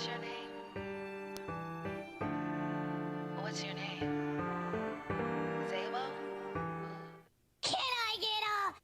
is your name? What's your name? Zabo? Can I get a...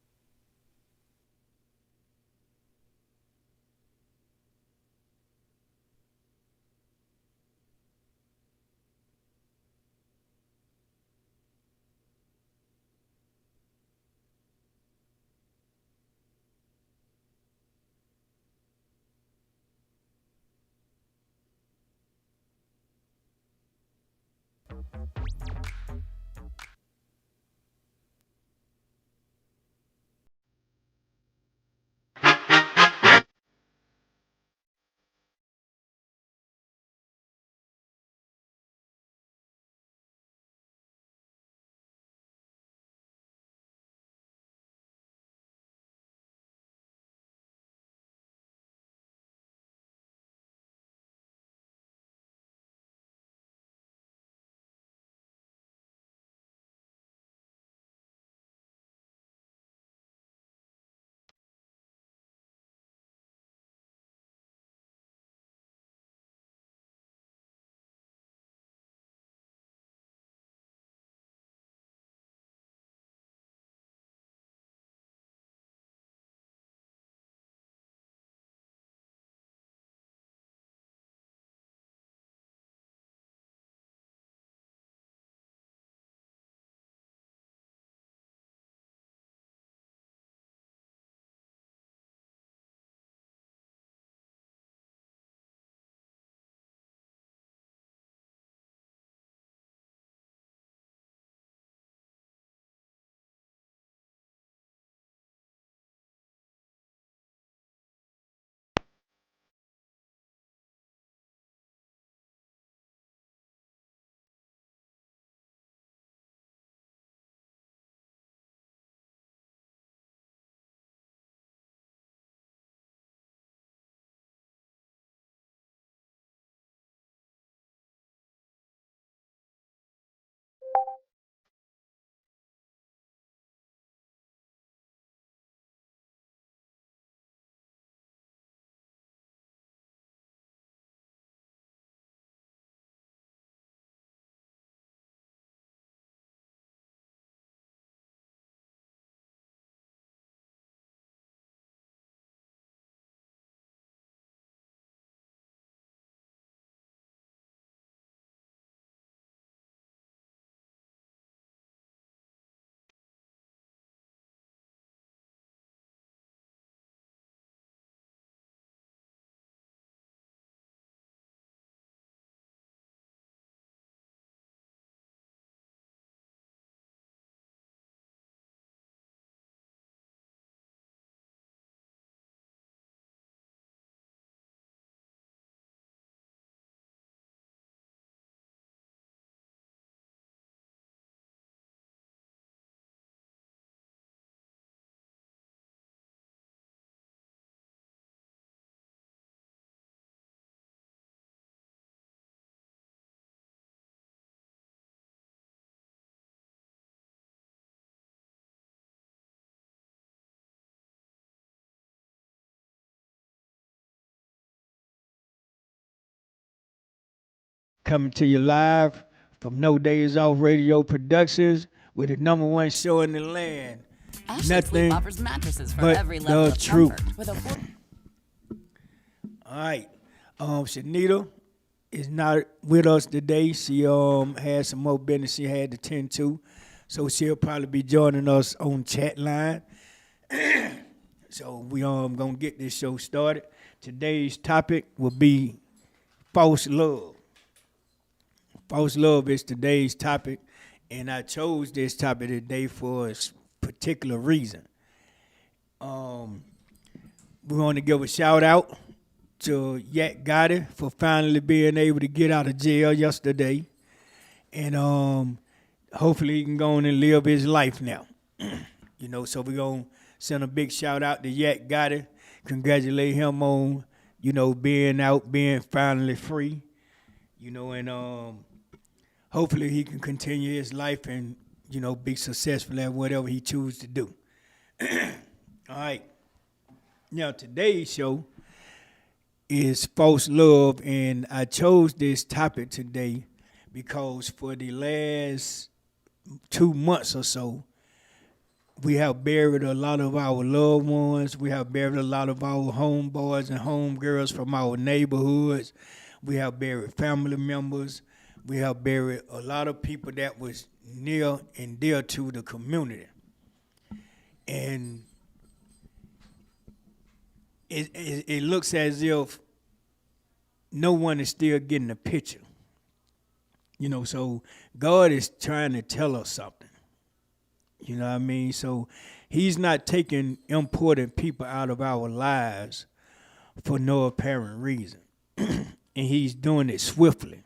Coming to you live from No Days Off Radio Productions with the number one show in the land. Ashley Sleep Nothing offers mattresses for but every level the of truth. comfort. With a All right. Shanita is not with us today. She had some more business she had to tend to. So she'll probably be joining us on chat line. So we gonna get this show started. Today's topic will be false love. False love is today's topic, and I chose this topic today for a particular reason. We want to give a shout out to Yak Gotti for finally being able to get out of jail yesterday, and hopefully he can go on and live his life now. So we're gonna send a big shout out to Yak Gotti, congratulate him on being out, being finally free. And hopefully he can continue his life and be successful at whatever he chooses to do. All right. Now today's show, is false love, and I chose this topic today because for the last 2 months or so, we have buried a lot of our loved ones. We have buried a lot of our homeboys and homegirls from our neighborhoods. We have buried family members. We have buried a lot of people that was near and dear to the community. And it looks as if no one is still getting the picture. So God is trying to tell us something. You know what I mean? So he's not taking important people out of our lives for no apparent reason. And he's doing it swiftly.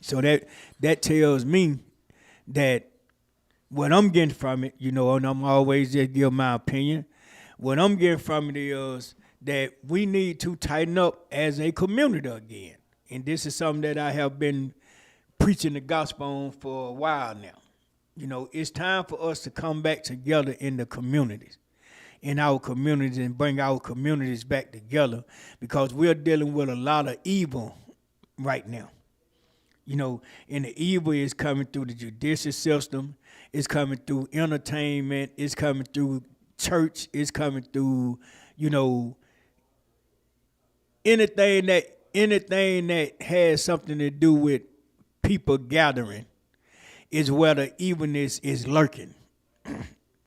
So that tells me that what I'm getting from it, and I'm always just give my opinion. What I'm getting from it is that we need to tighten up as a community again. And this is something that I have been preaching the gospel on for a while now. It's time for us to come back together in the communities, in our communities, and bring our communities back together because we're dealing with a lot of evil right now. And the evil is coming through the judicial system, it's coming through entertainment, it's coming through church, it's coming through, anything that has something to do with people gathering is where the evilness is lurking.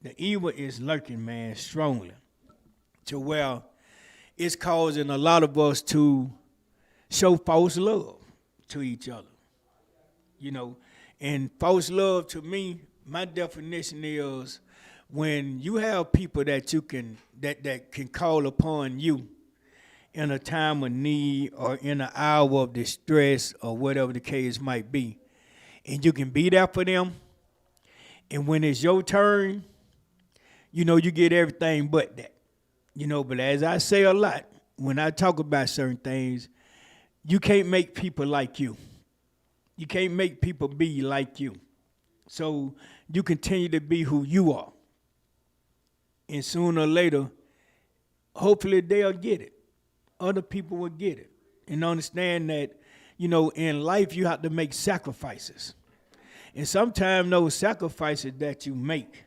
The evil is lurking, man, strongly. To where it's causing a lot of us to show false love to each other. And false love to me, my definition is when you have people that you can that can call upon you in a time of need or in an hour of distress or whatever the case might be, and you can be there for them, and when it's your turn, you get everything but that. But as I say a lot, when I talk about certain things, you can't make people like you. You can't make people be like you. So you continue to be who you are. And sooner or later, hopefully they'll get it. Other people will get it. And understand that, in life you have to make sacrifices. And sometimes those sacrifices that you make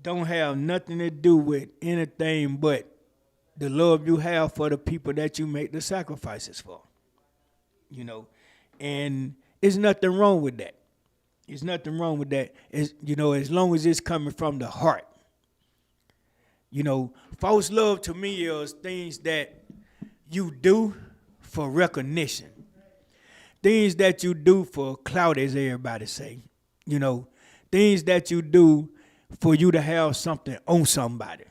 don't have nothing to do with anything but the love you have for the people that you make the sacrifices for. And there's nothing wrong with that. There's nothing wrong with that. As long as it's coming from the heart. False love to me is things that you do for recognition. Things that you do for clout, as everybody say. Things that you do for you to have something on somebody.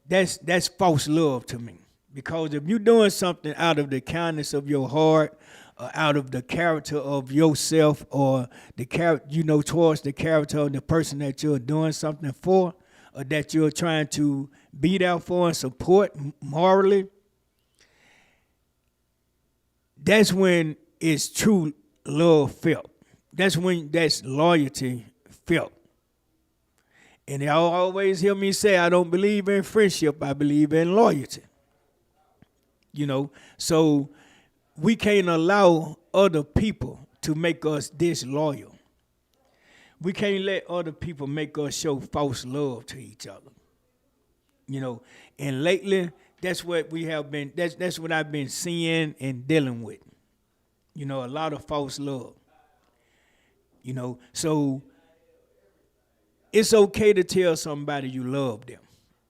That's false love to me. Because if you're doing something out of the kindness of your heart, or out of the character of yourself, or the character, towards the character of the person that you're doing something for, or that you're trying to be there for and support morally, that's when it's true love felt. That's when that's loyalty felt. And y'all always hear me say, I don't believe in friendship, I believe in loyalty. So we can't allow other people to make us disloyal. We can't let other people make us show false love to each other. And lately, that's what we have been, that's what I've been seeing and dealing with. A lot of false love. So it's okay to tell somebody you love them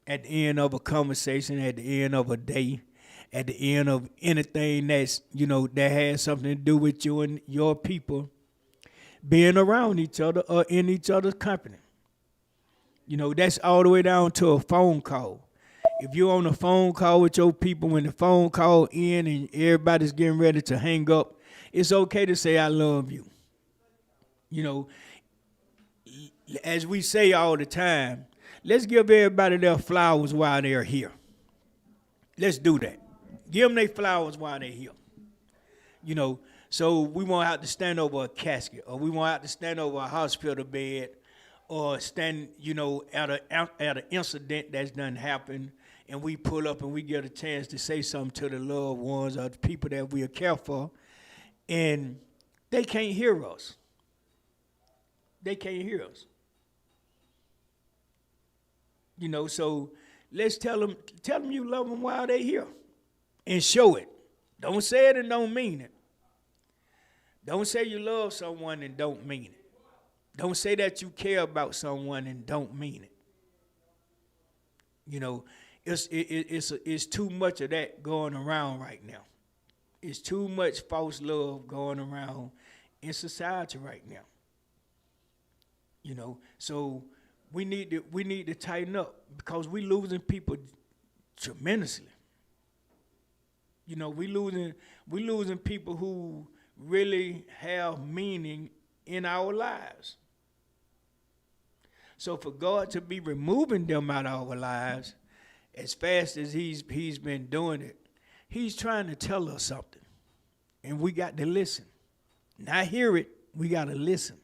at the end of a conversation, at the end of a day, at the end of anything that's, that has something to do with you and your people being around each other or in each other's company. That's all the way down to a phone call. If you're on a phone call with your people, when the phone call in and everybody's getting ready to hang up, it's okay to say, I love you. As we say all the time, let's give everybody their flowers while they're here. Let's do that. Give them their flowers while they're here. So we won't have to stand over a casket, or we won't have to stand over a hospital bed, or stand, at an incident that's done happened, and we pull up and we get a chance to say something to the loved ones or the people that we care for, and they can't hear us. They can't hear us. So let's tell them you love them while they're here, and show it. Don't say it and don't mean it. Don't say you love someone and don't mean it. Don't say that you care about someone and don't mean it. It's too much of that going around right now. It's too much false love going around in society right now. So we need to tighten up, because we losing people tremendously. We losing people who really have meaning in our lives. So for God to be removing them out of our lives as fast as he's been doing it, he's trying to tell us something. And we got to listen. Not hear it, we got to listen.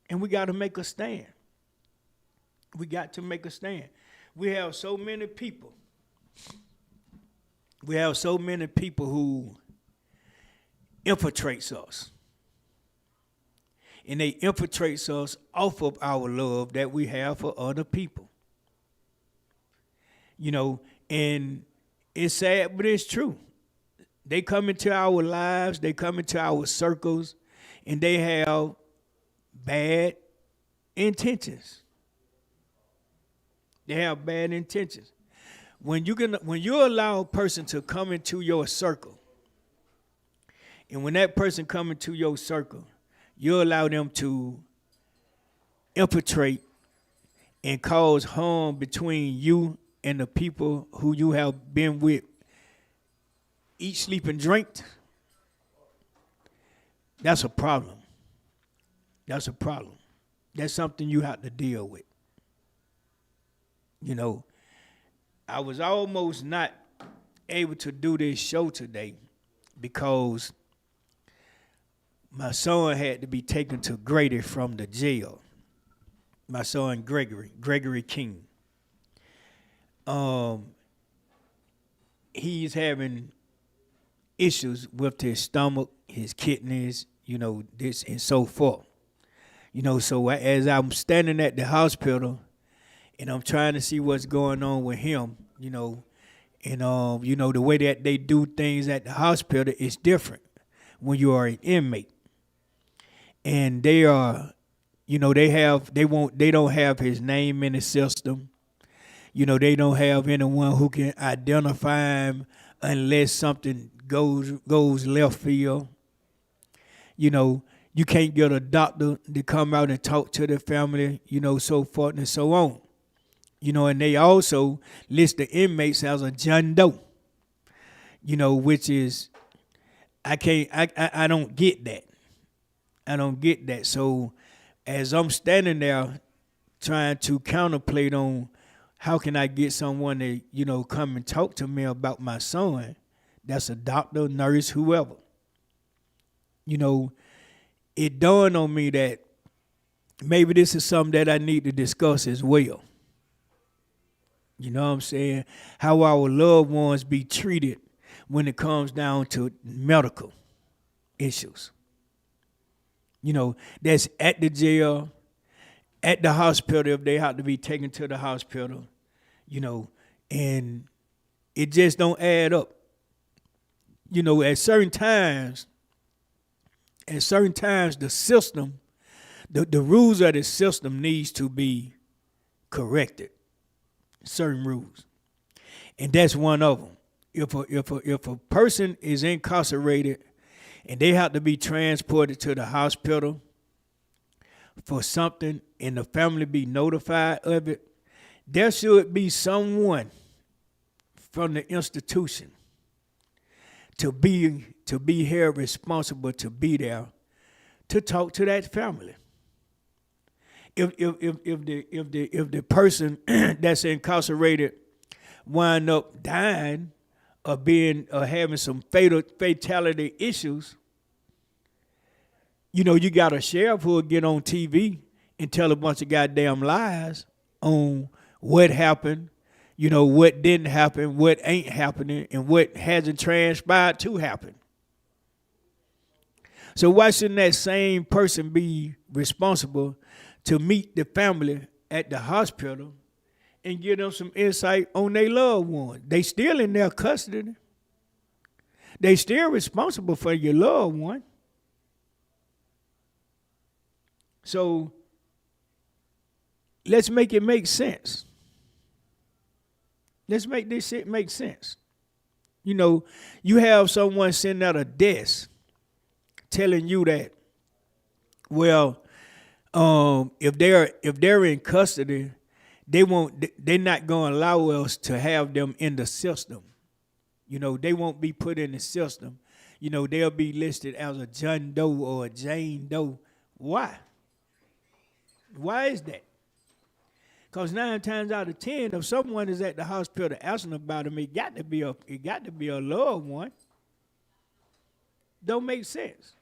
And we got to make a stand. We got to make a stand. We have so many people. We have so many people who infiltrates us. And they infiltrates us off of our love that we have for other people. And it's sad, but it's true. They come into our lives, they come into our circles, and they have bad intentions. They have bad intentions. When you allow a person to come into your circle, and when that person come into your circle, you allow them to infiltrate and cause harm between you and the people who you have been with, eat, sleep, and drink. That's a problem. That's a problem. That's something you have to deal with. I was almost not able to do this show today because my son had to be taken to Grady from the jail. My son Gregory King. He's having issues with his stomach, his kidneys, this and so forth. So as I'm standing at the hospital and I'm trying to see what's going on with him, and the way that they do things at the hospital is different when you are an inmate. And they are, they don't have his name in the system. They don't have anyone who can identify him unless something goes left field. You can't get a doctor to come out and talk to the family, so forth and so on. And they also list the inmates as a John Doe, which is, I don't get that. I don't get that. So as I'm standing there trying to contemplate on how can I get someone to, come and talk to me about my son, that's a doctor, nurse, whoever. It dawned on me that maybe this is something that I need to discuss as well. You know what I'm saying? How our loved ones be treated when it comes down to medical issues. That's at the jail, at the hospital if they have to be taken to the hospital, and it just don't add up. At certain times, the system, the rules of the system needs to be corrected. Certain rules, and that's one of them. If a person is incarcerated and they have to be transported to the hospital for something, and the family be notified of it, there should be someone from the institution to be held responsible to be there to talk to that family. If the person that's incarcerated wind up dying or having some fatality issues, you got a sheriff who will get on TV and tell a bunch of goddamn lies on what happened, you know, what didn't happen, what ain't happening, and what hasn't transpired to happen. So why shouldn't that same person be responsible to meet the family at the hospital and give them some insight on their loved one? They still in their custody. They still responsible for your loved one. So let's make it make sense. Let's make this shit make sense. You know, you have someone sitting at a desk telling you that, well, if they're in custody, they're not gonna allow us to have them in the system. You know, they won't be put in the system. You know, they'll be listed as a John Doe or a Jane Doe. Why? Why is that? Because 9 times out of 10, if someone is at the hospital asking about them, it got to be a loved one. Don't make sense.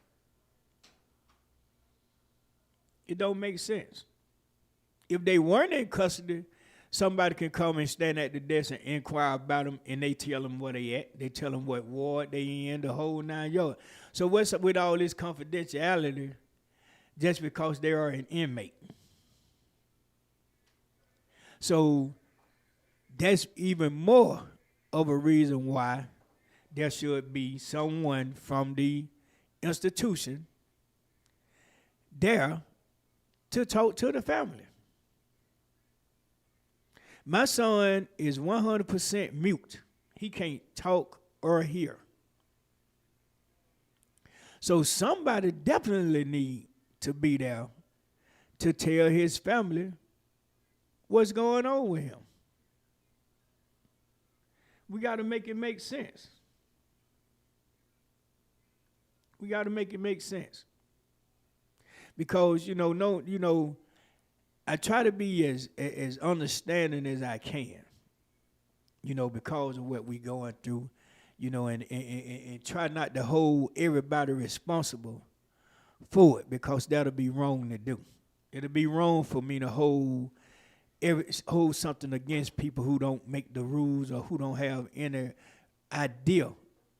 It don't make sense. If they weren't in custody, somebody can come and stand at the desk and inquire about them, and they tell them where they at. They tell them what ward they in, the whole 9 yards. So what's up with all this confidentiality just because they are an inmate? So that's even more of a reason why there should be someone from the institution there to talk to the family. My son is 100% mute. He can't talk or hear. So somebody definitely need to be there to tell his family what's going on with him. We got to make it make sense. We got to make it make sense. Because, I try to be as understanding as I can, because of what we going through, and try not to hold everybody responsible for it, because that'll be wrong to do. It'll be wrong for me to hold something against people who don't make the rules or who don't have any idea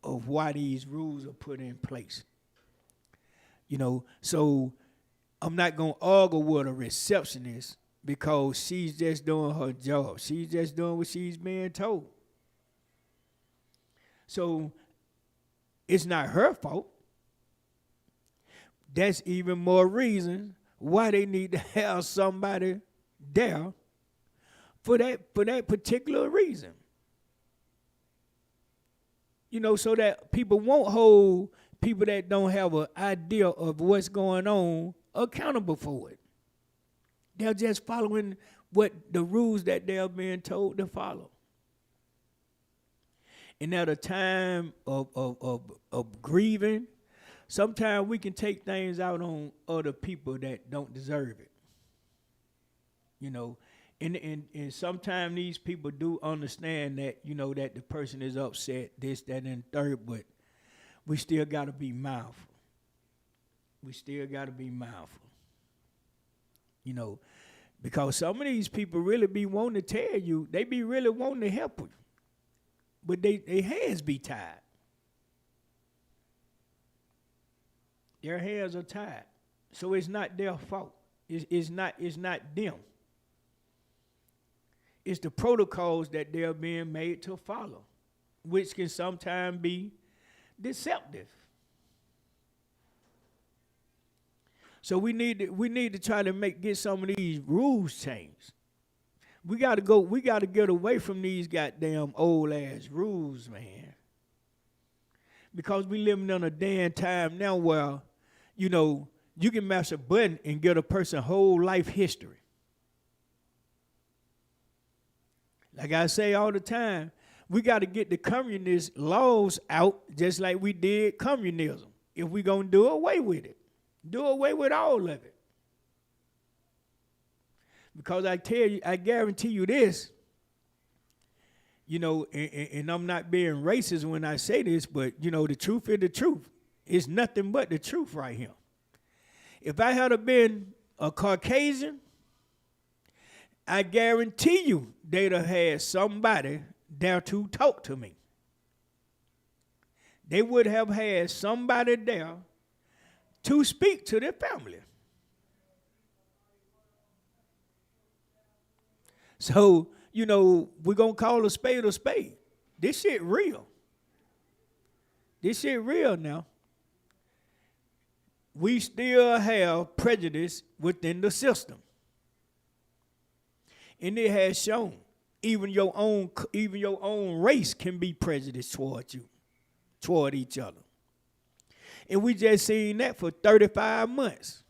of why these rules are put in place. So I'm not going to argue with a receptionist because she's just doing her job. She's just doing what she's being told. So it's not her fault. That's even more reason why they need to have somebody there for that particular reason. So that people won't hold people that don't have an idea of what's going on accountable for it. They're just following what the rules that they're being told to follow. And at a time of grieving, sometimes we can take things out on other people that don't deserve it. And sometimes these people do understand that, that the person is upset, this, that, and third, but we still got to be mindful. We still got to be mindful. Because some of these people really be wanting to tell you, they be really wanting to help you, but their hands be tied. Their hands are tied. So it's not their fault. It's not them. It's the protocols that they're being made to follow, which can sometimes be deceptive. So we need to try to get some of these rules changed. We gotta get away from these goddamn old ass rules, man. Because we living in a day and time now where, you can mash a button and get a person's whole life history. Like I say all the time, we got to get the communist laws out just like we did communism. If we're going to do away with it. Do away with all of it. Because I guarantee you this, and I'm not being racist when I say this, but, the truth is the truth. It's nothing but the truth right here. If I had been a Caucasian, I guarantee you they'd have had somebody there to talk to me. They would have had somebody there to speak to their family. So, we're going to call a spade a spade. This shit real. This shit real now. We still have prejudice within the system. And it has shown even your own race can be prejudiced toward you, toward each other. And we just seen that for 35 months.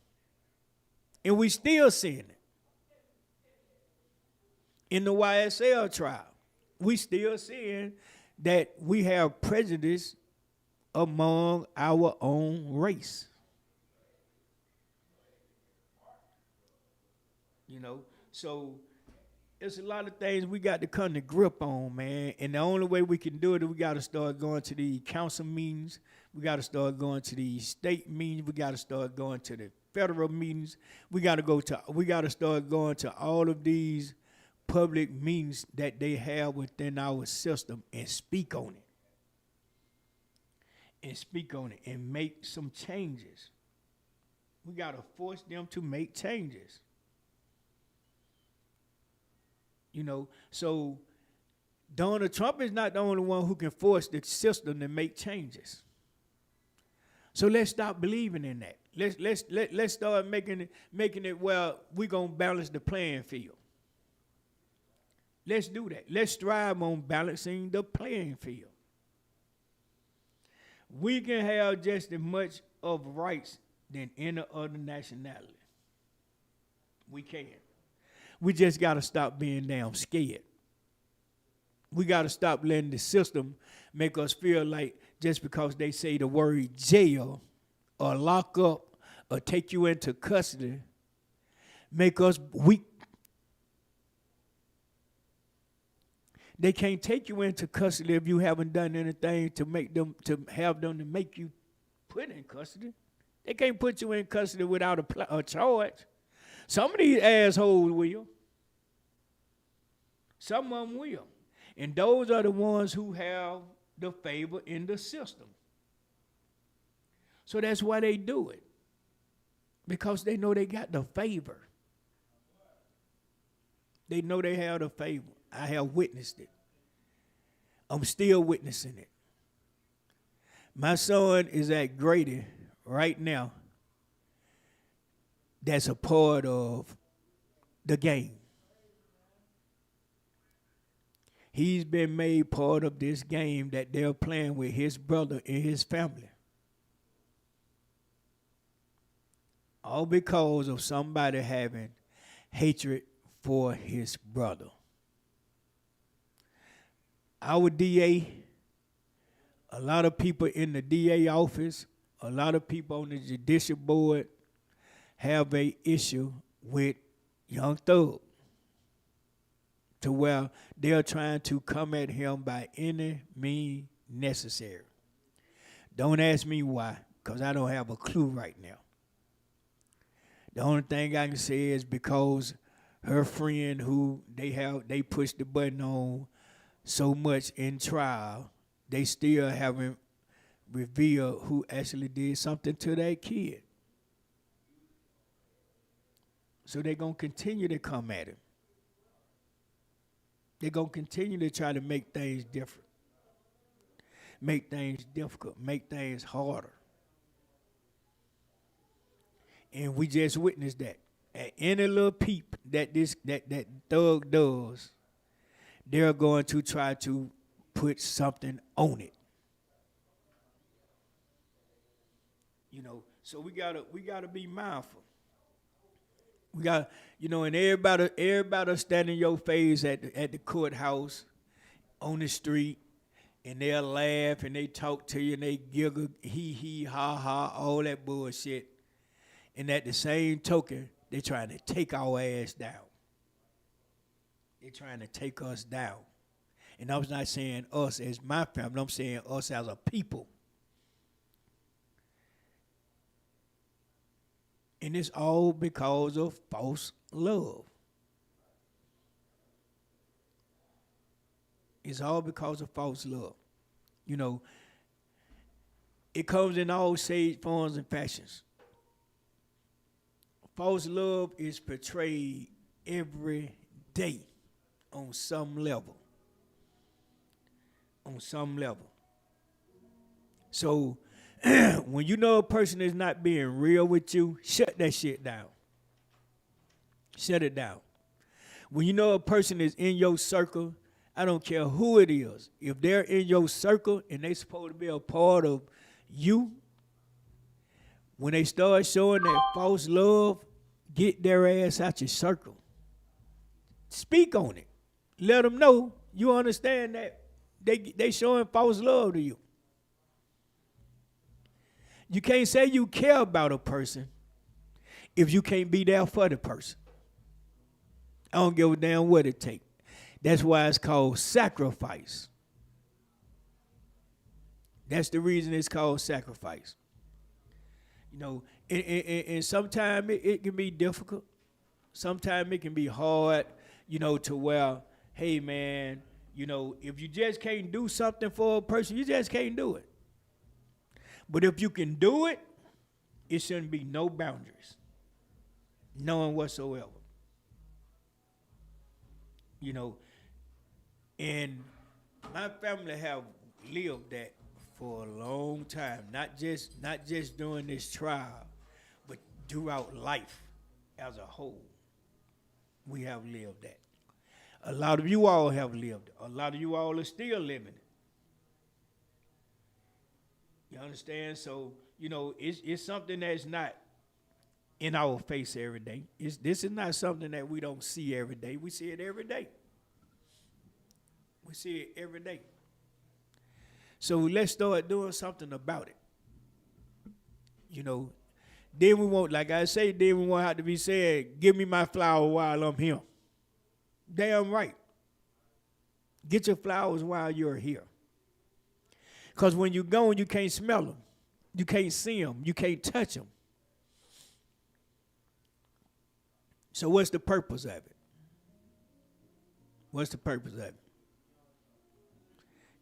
And we still seeing it. In the YSL trial, we still seeing that we have prejudice among our own race. So it's a lot of things we got to come to grip on, man. And the only way we can do it is we got to start going to the council meetings. We got to start going to the state meetings. We got to start going to the federal meetings. We got to start going to all of these public meetings that they have within our system and speak on it. And make some changes. We got to force them to make changes. So Donald Trump is not the only one who can force the system to make changes. So let's stop believing in that. Let's start making it where we're gonna balance the playing field. Let's do that. Let's strive on balancing the playing field. We can have just as much of rights than any other nationality. We can. We just got to stop being damn scared. We got to stop letting the system make us feel like just because they say the word jail or lock up or take you into custody, make us weak. They can't take you into custody if you haven't done anything to make them to make you put in custody. They can't put you in custody without a charge. Some of these assholes will. Some of them will. And those are the ones who have the favor in the system. So that's why they do it. Because they know they got the favor. They know they have the favor. I have witnessed it. I'm still witnessing it. My son is at Grady right now. That's a part of the game. He's been made part of this game that they're playing with his brother and his family. All because of somebody having hatred for his brother. Our DA, a lot of people in the DA office, a lot of people on the judicial board have a issue with Young Thug, to where they're trying to come at him by any means necessary. Don't ask me why, because I don't have a clue right now. The only thing I can say is because her friend who they pushed the button on so much in trial, they still haven't revealed who actually did something to that kid. So they're going to continue to come at him. They're going to continue to try to make things different, make things difficult, make things harder. And we just witnessed that. At any little peep that that Thug does, they're going to try to put something on it. So we gotta be mindful. We got, and everybody stand in your face at the courthouse, on the street, and they'll laugh and they talk to you and they giggle, hee, ha, ha, all that bullshit. And at the same token, they're trying to take our ass down. They're trying to take us down. And I'm not saying us as my family, I'm saying us as a people. And it's all because of false love. It's all because of false love. You know, it comes in all shades, forms, and fashions. False love is portrayed every day on some level. On some level. So when you know a person is not being real with you, shut that shit down. Shut it down. When you know a person is in your circle, I don't care who it is. If they're in your circle and they supposed to be a part of you, when they start showing that false love, get their ass out your circle. Speak on it. Let them know you understand that they showing false love to you. You can't say you care about a person if you can't be there for the person. I don't give a damn what it takes. That's why it's called sacrifice. That's the reason it's called sacrifice. You know, and sometimes it can be difficult. Sometimes it can be hard, you know, to where, hey, man, you know, if you just can't do something for a person, you just can't do it. But if you can do it, it shouldn't be no boundaries. None whatsoever. You know, and my family have lived that for a long time. Not just during this trial, but throughout life as a whole. We have lived that. A lot of you all have lived it. A lot of you all are still living it. You understand? So, you know, it's something that's not in our face every day. This is not something that we don't see every day. We see it every day. We see it every day. So let's start doing something about it. You know, then we won't, like I say, then we won't have to be saying, give me my flower while I'm here. Damn right. Get your flowers while you're here. Because when you're gone, you can't smell them. You can't see them. You can't touch them. So what's the purpose of it? What's the purpose of it?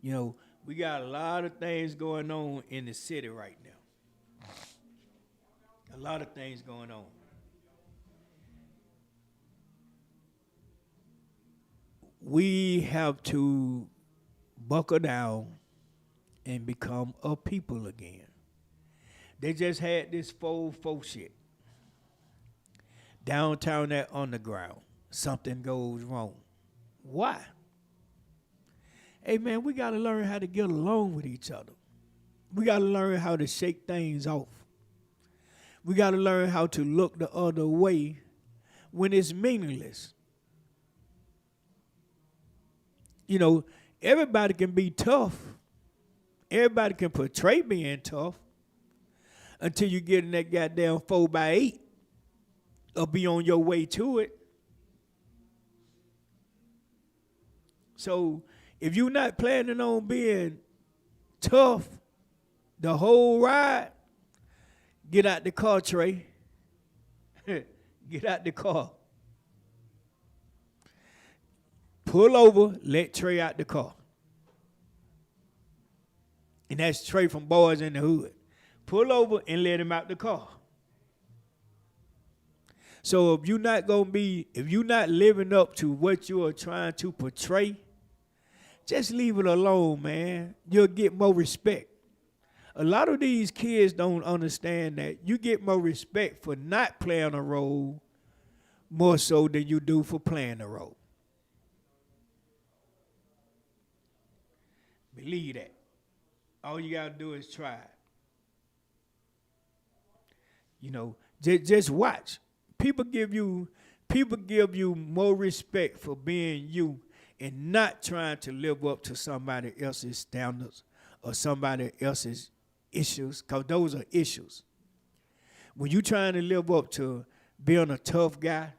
You know, we got a lot of things going on in the city right now. A lot of things going on. We have to buckle down and become a people again. They just had this 4-4 shit. Downtown at underground, something goes wrong. Why? Hey man, we got to learn how to get along with each other. We got to learn how to shake things off. We got to learn how to look the other way when it's meaningless. You know, everybody can be tough. Everybody can portray being tough until you get in that goddamn 4x8 or be on your way to it. So if you're not planning on being tough the whole ride, get out the car, Trey. Get out the car. Pull over, let Trey out the car. And that's Trey from Boys in the Hood. Pull over and let him out the car. So if you're not living up to what you are trying to portray, just leave it alone, man. You'll get more respect. A lot of these kids don't understand that you get more respect for not playing a role more so than you do for playing a role. Believe that. All you gotta do is try. You know, just watch. People give you more respect for being you and not trying to live up to somebody else's standards or somebody else's issues, because those are issues. When you're trying to live up to being a tough guy,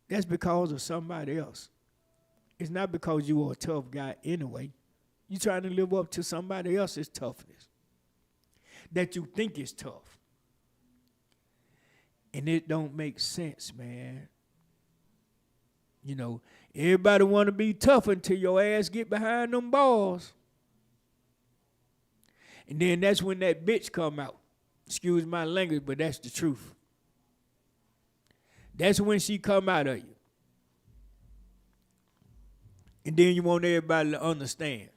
that's because of somebody else. It's not because you are a tough guy anyway. You're trying to live up to somebody else's toughness that you think is tough. And it don't make sense, man. You know, everybody want to be tough until your ass get behind them balls. And then that's when that bitch come out. Excuse my language, but that's the truth. That's when she come out of you. And then you want everybody to understand.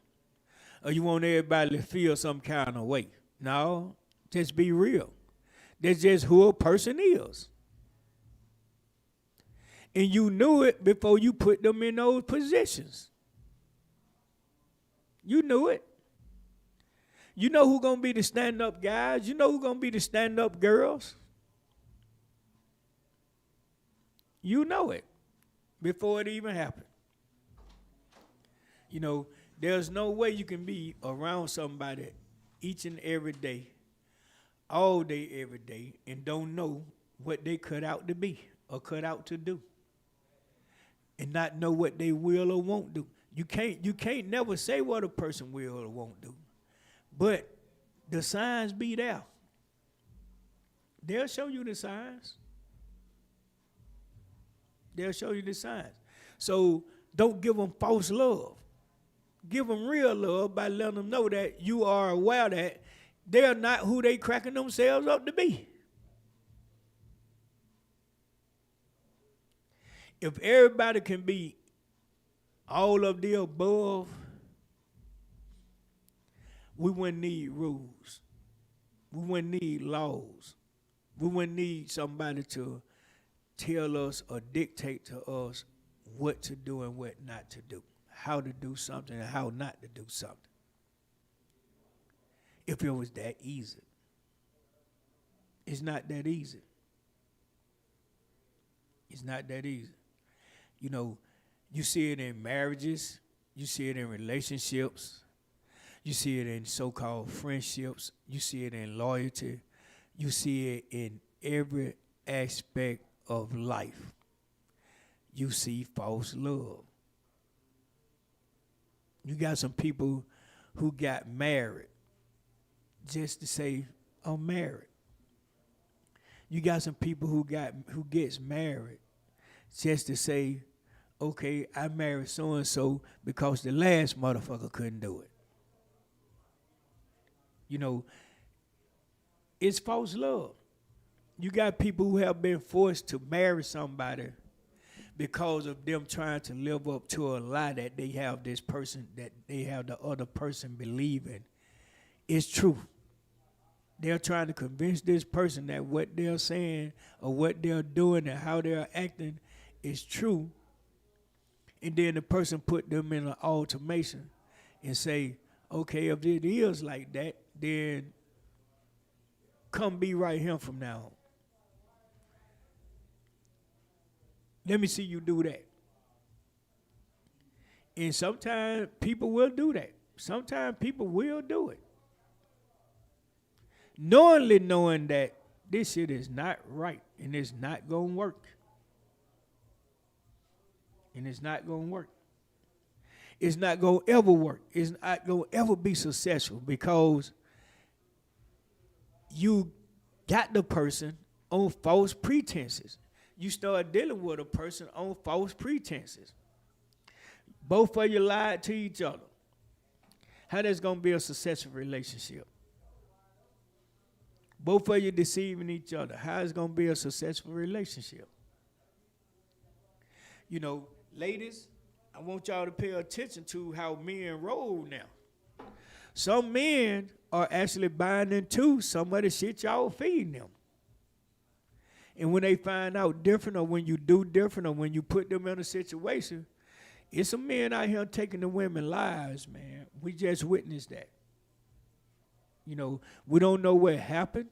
Or you want everybody to feel some kind of way. No, just be real. That's just who a person is. And you knew it before you put them in those positions. You knew it. You know who gonna be the stand-up guys. You know who gonna be the stand-up girls. You know it before it even happened. You know, there's no way you can be around somebody each and every day, all day, every day, and don't know what they cut out to be or cut out to do. And not know what they will or won't do. You can't never say what a person will or won't do. But the signs be there. They'll show you the signs. They'll show you the signs. So don't give them false love. Give them real love by letting them know that you are aware that they're not who they cracking themselves up to be. If everybody can be all of the above, we wouldn't need rules. We wouldn't need laws. We wouldn't need somebody to tell us or dictate to us what to do and what not to do, how to do something and how not to do something. If it was that easy. It's not that easy. It's not that easy. You know, you see it in marriages, you see it in relationships, you see it in so-called friendships, you see it in loyalty, you see it in every aspect of life. You see false love. You got some people who got married just to say, I'm married. You got some people who gets married just to say, okay, I married so-and-so because the last motherfucker couldn't do it. You know, it's false love. You got people who have been forced to marry somebody because of them trying to live up to a lie that they have this person, that they have the other person believing. It's true. They're trying to convince this person that what they're saying or what they're doing and how they're acting is true. And then the person put them in an ultimatum and say, okay, if it is like that, then come be right here from now on. Let me see you do that. And sometimes people will do that. Sometimes people will do it. Knowing that this shit is not right and it's not going to work. And it's not going to work. It's not going to ever work. It's not going to ever be successful because you got the person on false pretenses. You start dealing with a person on false pretenses. Both of you lied to each other. How that's going to be a successful relationship? Both of you deceiving each other. How is going to be a successful relationship? You know, ladies, I want y'all to pay attention to how men roll now. Some men are actually buying into some of the shit y'all feeding them. And when they find out different, or when you do different, or when you put them in a situation, it's some men out here taking the women's lives, man. We just witnessed that. You know, we don't know what happened.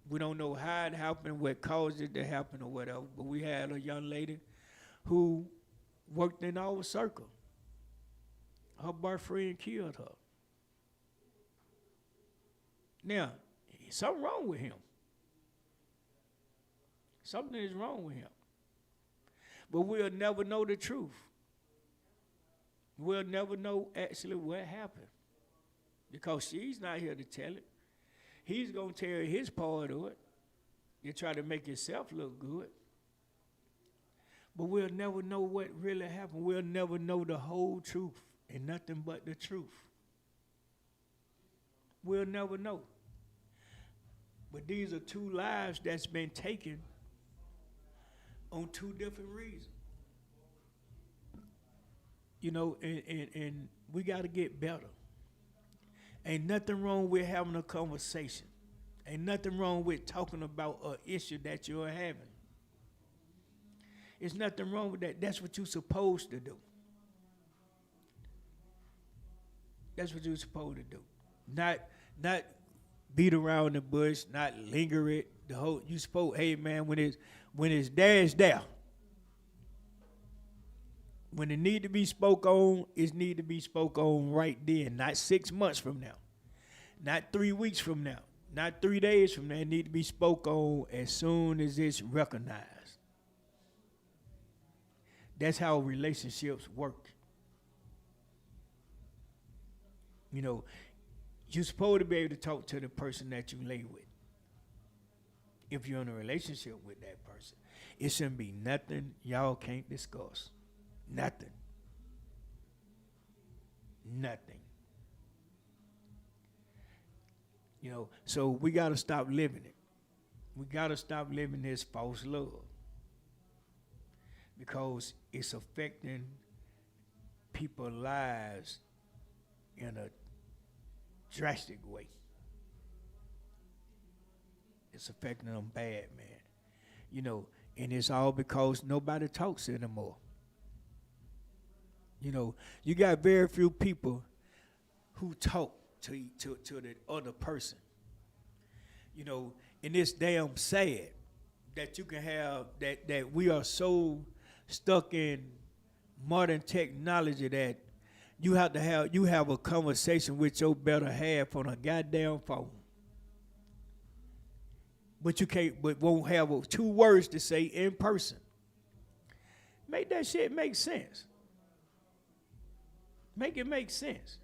We don't know how it happened, what caused it to happen or whatever. But we had a young lady who worked in our circle. Her boyfriend killed her. Now, something wrong with him. Something is wrong with him. But we'll never know the truth. We'll never know actually what happened. Because she's not here to tell it. He's going to tell his part of it. You try to make yourself look good. But we'll never know what really happened. We'll never know the whole truth and nothing but the truth. We'll never know. But these are two lives that's been taken on two different reasons. You know, and we got to get better. Ain't nothing wrong with having a conversation. Ain't nothing wrong with talking about an issue that you're having. There's nothing wrong with that. That's what you're supposed to do. That's what you're supposed to do. Not beat around the bush, not linger it. The whole you supposed, hey man, when it's there, it's there. When it need to be spoke on, it need to be spoke on right then, not 6 months from now, not 3 weeks from now, not 3 days from now. It need to be spoke on as soon as it's recognized. That's how relationships work. You know, you're supposed to be able to talk to the person that you lay with. If you're in a relationship with that person, it shouldn't be nothing y'all can't discuss. Nothing. Nothing. You know, so we got to stop living it. We got to stop living this false love because it's affecting people's lives in a drastic way. It's affecting them bad, man. You know, and it's all because nobody talks anymore. You know, you got very few people who talk to the other person. You know, and it's damn sad that you can have that we are so stuck in modern technology that you have a conversation with your better half on a goddamn phone. But you can't, but won't have 2 words to say in person. Make that shit make sense. Make it make sense.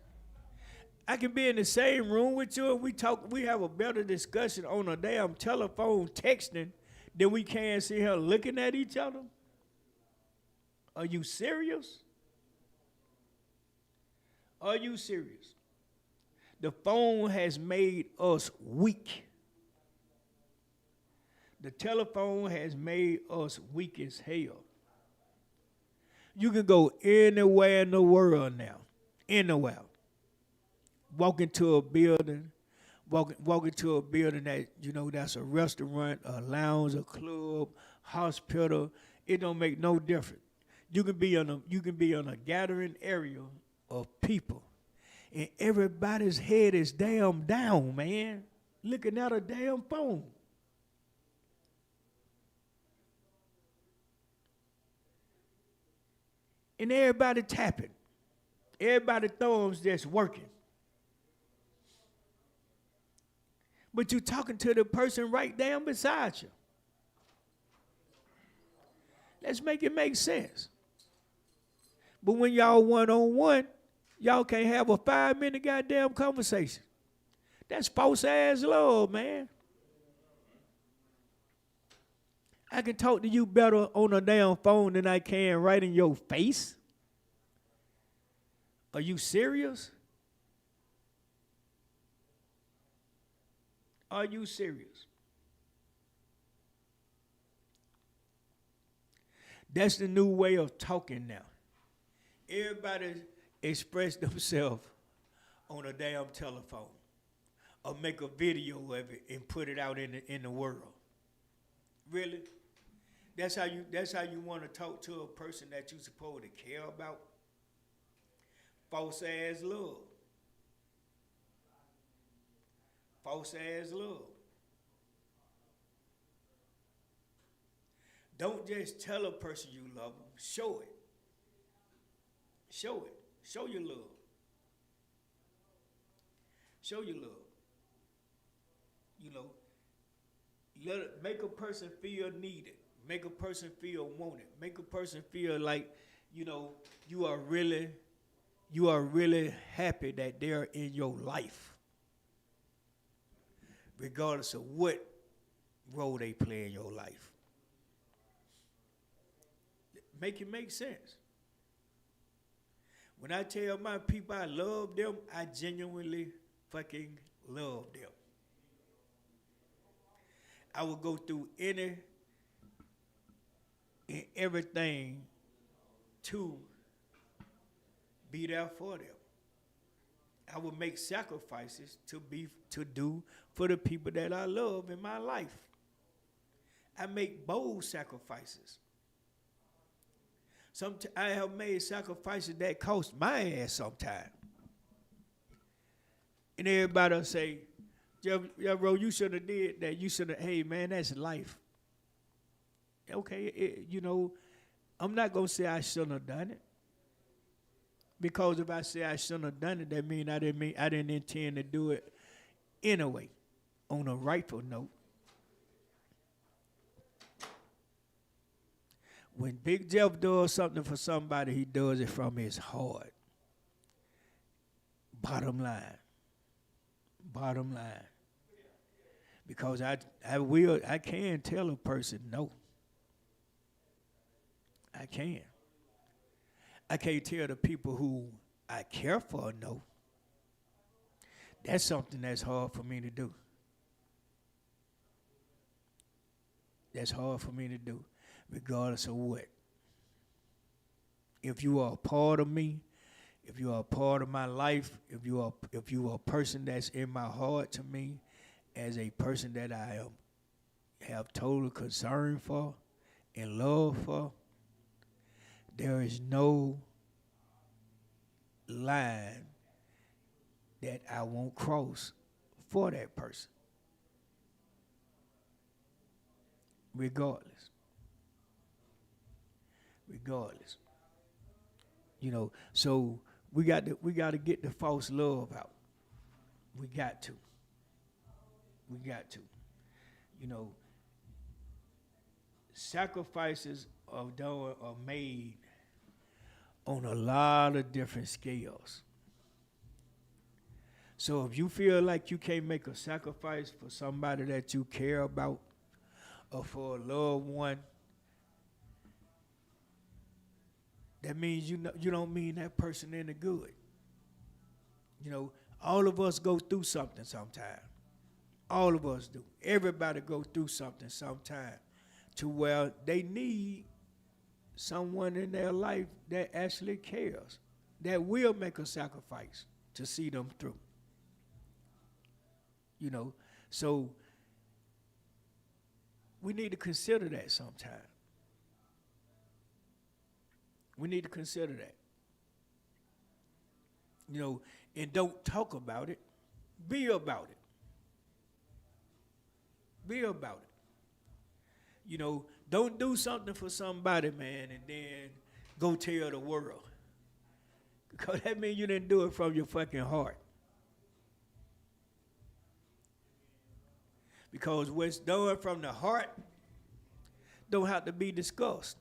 I can be in the same room with you and we have a better discussion on a damn telephone texting than we can see her looking at each other. Are you serious? Are you serious? The phone has made us weak. The telephone has made us weak as hell. You can go anywhere in the world now. Anywhere. Walk into a building that, you know, that's a restaurant, a lounge, a club, hospital. It don't make no difference. You can be on a gathering area of people, and everybody's head is damn down, man, looking at a damn phone. And everybody tapping. Everybody thumbs just working. But you're talking to the person right down beside you. Let's make it make sense. But when y'all one-on-one, y'all can't have a 5-minute goddamn conversation. That's false ass love, man. I can talk to you better on a damn phone than I can right in your face. Are you serious? Are you serious? That's the new way of talking now. Everybody express themselves on a damn telephone or make a video of it and put it out in the world. Really? That's how you want to talk to a person that you're supposed to care about? False ass love. False ass love. Don't just tell a person you love them. Show it. Show it. Show your love. Show your love. You know, make a person feel needed. Make a person feel wanted. Make a person feel like, you know, you are really happy that they're in your life, regardless of what role they play in your life. Make it make sense. When I tell my people I love them, I genuinely fucking love them. I will go through any and everything to be there for them. I will make sacrifices to do for the people that I love in my life. I make bold sacrifices. I have made sacrifices that cost my ass sometime. And everybody will say, yeah, bro, you should have did that. You should have, hey, man, that's life. Okay, I'm not going to say I shouldn't have done it. Because if I say I shouldn't have done it, that means I didn't intend to do it anyway, on a rightful note. When Big Jeff does something for somebody, he does it from his heart. Bottom line. Because I can tell a person no. I can. I can't tell the people who I care for no. That's something that's hard for me to do. That's hard for me to do, regardless of what. If you are a part of me, if you are a part of my life, if you are a person that's in my heart to me, as a person that I have total concern for and love for, there is no line that I won't cross for that person, regardless. So we got to get the false love out. We got to. Sacrifices are made on a lot of different scales. So if you feel like you can't make a sacrifice for somebody that you care about or for a loved one, that means you don't mean that person any good. All of us go through something sometime. All of us do. Everybody go through something sometime to where they need someone in their life that actually cares, that will make a sacrifice to see them through. So we need to consider that sometime. We need to consider that. And don't talk about it. Be about it. Be about it. Don't do something for somebody, man, and then go tell the world. Because that means you didn't do it from your fucking heart. Because what's done from the heart don't have to be discussed.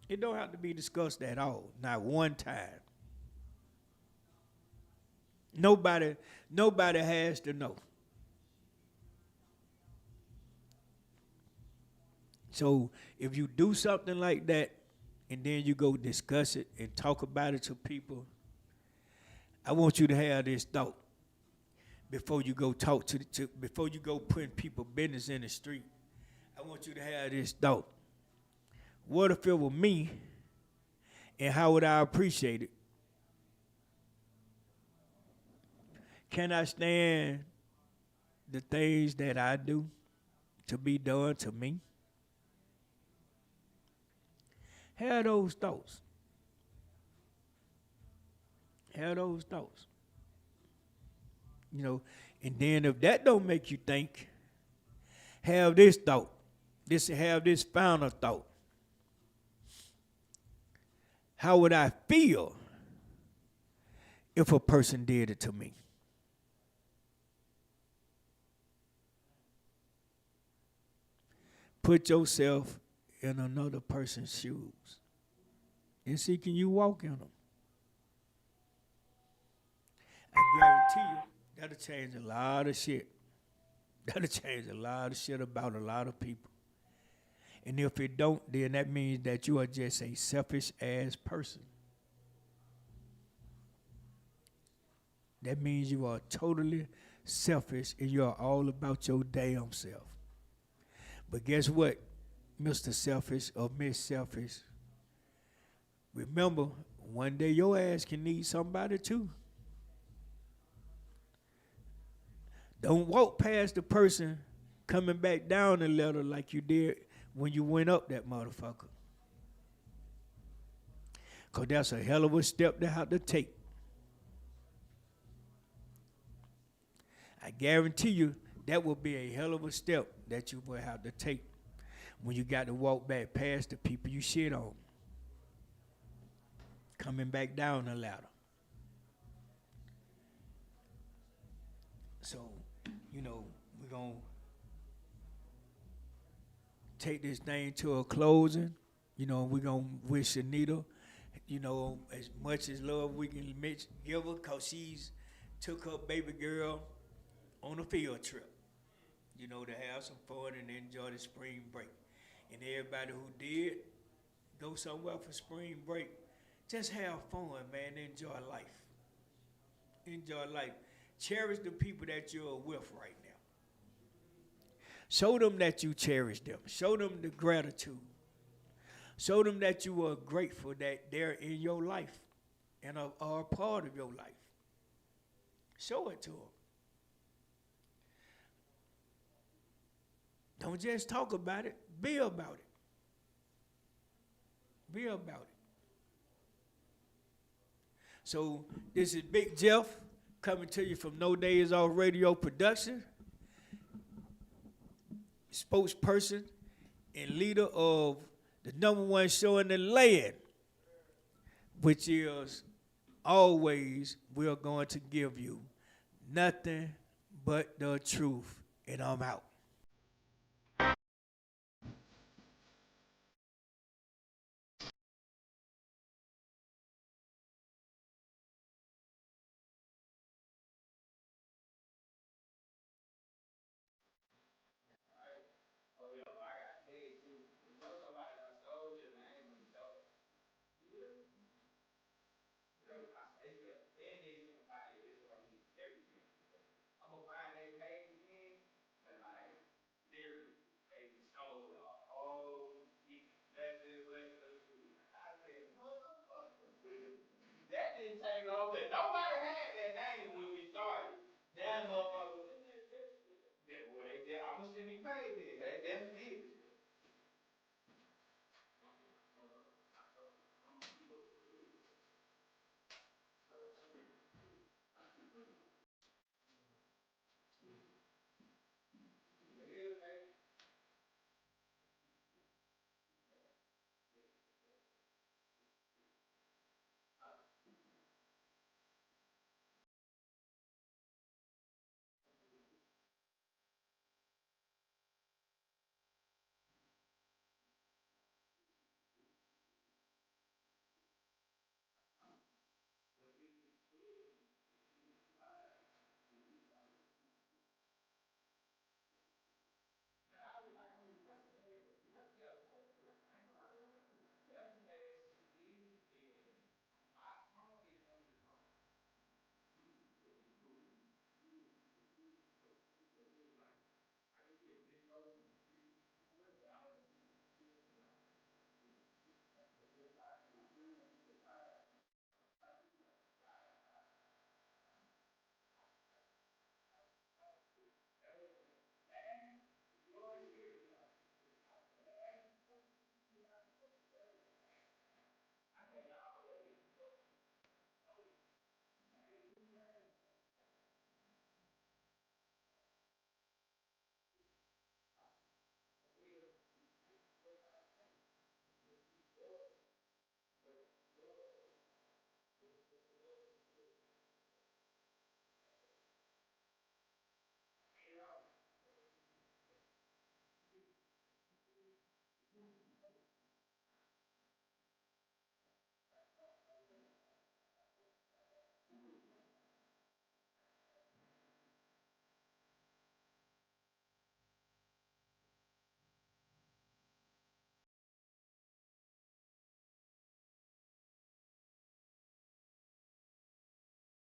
It don't have to be discussed at all, not one time. Nobody has to know. So if you do something like that and then you go discuss it and talk about it to people, I want you to have this thought before you go talk before you go putting people business in the street. I want you to have this thought. What if it were me, and how would I appreciate it? Can I stand the things that I do to be done to me? Have those thoughts. Have those thoughts. And then if that don't make you think, have this thought. Have this final thought. How would I feel if a person did it to me? Put yourself in another person's shoes and see, can you walk in them? I guarantee you that'll change a lot of shit. That'll change a lot of shit about a lot of people. And if it don't, then that means that you are just a selfish ass person. That means you are totally selfish and you are all about your damn self. But guess what, Mr. Selfish or Miss Selfish? Remember, one day your ass can need somebody too. Don't walk past the person coming back down the ladder like you did when you went up that motherfucker. Because that's a hell of a step to have to take. I guarantee you that will be a hell of a step that you will have to take when you got to walk back past the people you shit on. Coming back down the ladder. So, we're going to take this thing to a closing. We're going to wish Anita, as much as love we can give her because she's took her baby girl on a field trip, to have some fun and enjoy the spring break. And everybody who did go somewhere for spring break, just have fun, man. Enjoy life. Enjoy life. Cherish the people that you're with right now. Show them that you cherish them. Show them the gratitude. Show them that you are grateful that they're in your life and are a part of your life. Show it to them. Don't just talk about it. Be about it. Be about it. So this is Big Jeff coming to you from No Days Off Radio Production, spokesperson and leader of the #1 show in the land, which is always we're going to give you nothing but the truth. And I'm out.